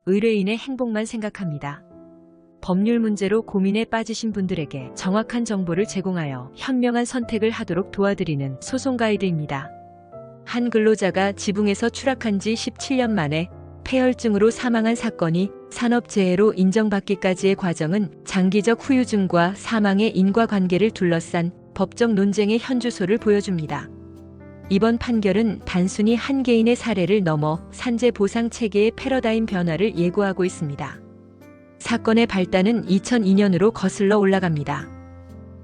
의뢰인의 행복만 생각합니다. 법률 문제로 고민에 빠지신 분들에게 정확한 정보를 제공하여 현명한 선택을 하도록 도와드리는 소송 가이드입니다. 한 근로자가 지붕에서 추락한 지 17년 만에 폐혈증으로 사망한 사건이 산업재해로 인정받기까지의 과정은 장기적 후유증과 사망의 인과관계를 둘러싼 법적 논쟁의 현주소를 보여줍니다. 이번 판결은 단순히 한 개인의 사례를 넘어 산재 보상 체계의 패러다임 변화를 예고하고 있습니다. 사건의 발단은 2002년으로 거슬러 올라갑니다.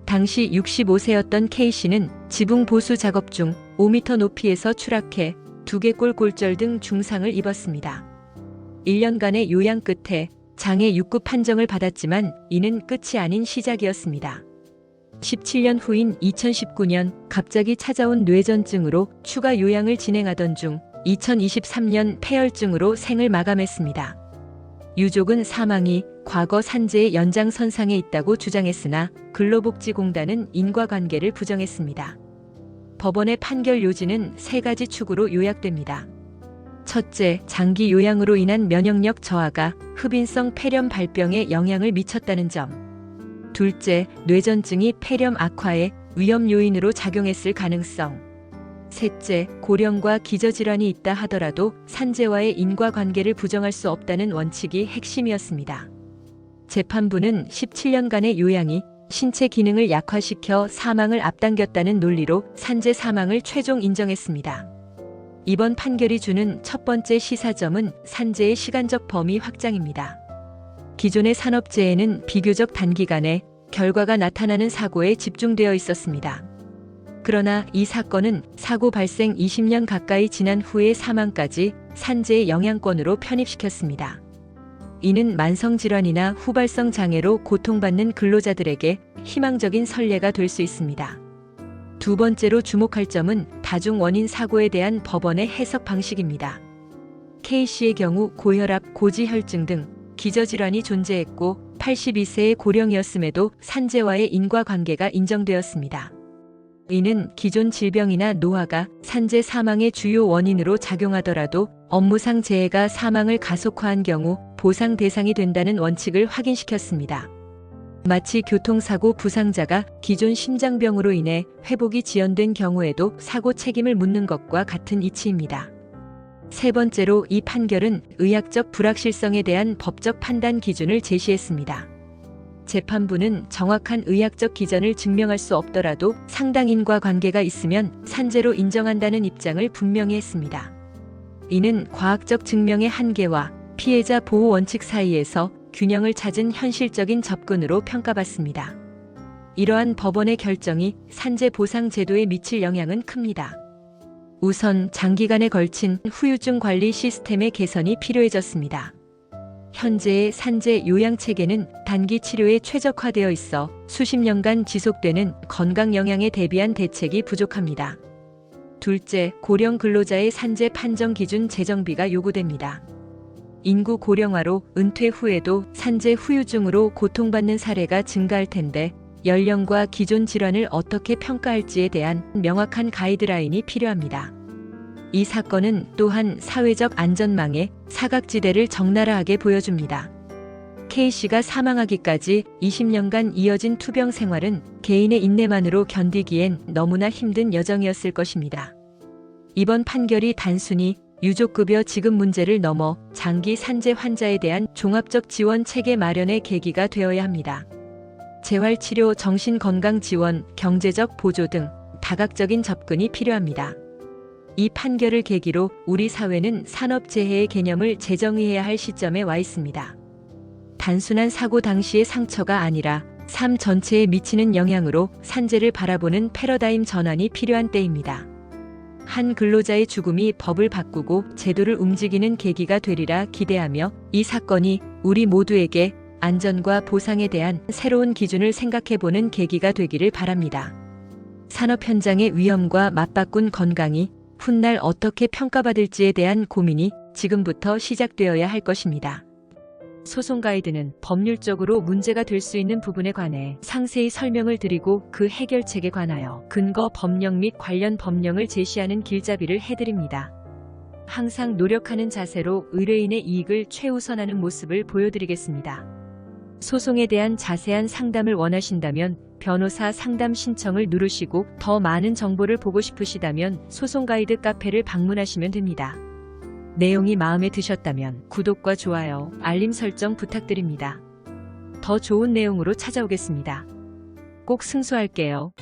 당시 65세였던 K씨는 지붕 보수 작업 중 5m 높이에서 추락해 두개골 골절 등 중상을 입었습니다. 1년간의 요양 끝에 장애 6급 판정을 받았지만 이는 끝이 아닌 시작이었습니다. 17년 후인 2019년 갑자기 찾아온 뇌전증으로 추가 요양을 진행하던 중 2023년 폐혈증으로 생을 마감했습니다. 유족은 사망이 과거 산재의 연장선상에 있다고 주장했으나 근로복지공단은 인과관계를 부정했습니다. 법원의 판결 요지는 세 가지 축으로 요약됩니다. 첫째, 장기 요양으로 인한 면역력 저하가 흡인성 폐렴 발병에 영향을 미쳤다는 점. 둘째, 뇌전증이 폐렴 악화의 위험 요인으로 작용했을 가능성. 셋째, 고령과 기저질환이 있다 하더라도 산재와의 인과관계를 부정할 수 없다는 원칙이 핵심이었습니다. 재판부는 17년간의 요양이 신체 기능을 약화시켜 사망을 앞당겼다는 논리로 산재 사망을 최종 인정했습니다. 이번 판결이 주는 첫 번째 시사점은 산재의 시간적 범위 확장입니다. 기존의 산업재해는 비교적 단기간에 결과가 나타나는 사고에 집중되어 있었습니다. 그러나 이 사건은 사고 발생 20년 가까이 지난 후의 사망까지 산재의 영향권으로 편입시켰습니다. 이는 만성질환이나 후발성 장애로 고통받는 근로자들에게 희망적인 선례가 될 수 있습니다. 두 번째로 주목할 점은 다중 원인 사고에 대한 법원의 해석 방식입니다. K씨의 경우 고혈압, 고지혈증 등 기저질환이 존재했고 82세의 고령이었음에도 산재와의 인과관계가 인정되었습니다. 이는 기존 질병이나 노화가 산재 사망의 주요 원인으로 작용하더라도 업무상 재해가 사망을 가속화한 경우 보상 대상이 된다는 원칙을 확인시켰습니다. 마치 교통사고 부상자가 기존 심장병으로 인해 회복이 지연된 경우에도 사고 책임을 묻는 것과 같은 이치입니다. 세 번째로 이 판결은 의학적 불확실성에 대한 법적 판단 기준을 제시했습니다. 재판부는 정확한 의학적 기전을 증명할 수 없더라도 상당 인과관계가 있으면 산재로 인정한다는 입장을 분명히 했습니다. 이는 과학적 증명의 한계와 피해자 보호 원칙 사이에서 균형을 찾은 현실적인 접근으로 평가받습니다. 이러한 법원의 결정이 산재 보상 제도에 미칠 영향은 큽니다. 우선 장기간에 걸친 후유증 관리 시스템의 개선이 필요해졌습니다. 현재의 산재 요양 체계는 단기 치료에 최적화되어 있어 수십 년간 지속되는 건강 영향에 대비한 대책이 부족합니다. 둘째, 고령 근로자의 산재 판정 기준 재정비가 요구됩니다. 인구 고령화로 은퇴 후에도 산재 후유증으로 고통받는 사례가 증가할 텐데 연령과 기존 질환을 어떻게 평가할지에 대한 명확한 가이드라인이 필요합니다. 이 사건은 또한 사회적 안전망의 사각지대를 적나라하게 보여줍니다. K씨가 사망하기까지 20년간 이어진 투병 생활은 개인의 인내만으로 견디기엔 너무나 힘든 여정이었을 것입니다. 이번 판결이 단순히 유족급여 지급 문제를 넘어 장기 산재 환자에 대한 종합적 지원 체계 마련의 계기가 되어야 합니다. 재활치료, 정신건강 지원, 경제적 보조 등 다각적인 접근이 필요합니다. 이 판결을 계기로 우리 사회는 산업재해의 개념을 재정의해야 할 시점에 와 있습니다. 단순한 사고 당시의 상처가 아니라 삶 전체에 미치는 영향으로 산재를 바라보는 패러다임 전환이 필요한 때입니다. 한 근로자의 죽음이 법을 바꾸고 제도를 움직이는 계기가 되리라 기대하며 이 사건이 우리 모두에게 안전과 보상에 대한 새로운 기준을 생각해보는 계기가 되기를 바랍니다. 산업 현장의 위험과 맞바꾼 건강이 훗날 어떻게 평가받을지에 대한 고민이 지금부터 시작되어야 할 것입니다. 소송 가이드는 법률적으로 문제가 될 수 있는 부분에 관해 상세히 설명을 드리고 그 해결책에 관하여 근거 법령 및 관련 법령을 제시하는 길잡이를 해드립니다. 항상 노력하는 자세로 의뢰인의 이익을 최우선하는 모습을 보여드리겠습니다. 소송에 대한 자세한 상담을 원하신다면 변호사 상담 신청을 누르시고 더 많은 정보를 보고 싶으시다면 소송 가이드 카페를 방문하시면 됩니다. 내용이 마음에 드셨다면 구독과 좋아요, 알림 설정 부탁드립니다. 더 좋은 내용으로 찾아오겠습니다. 꼭 승소할게요.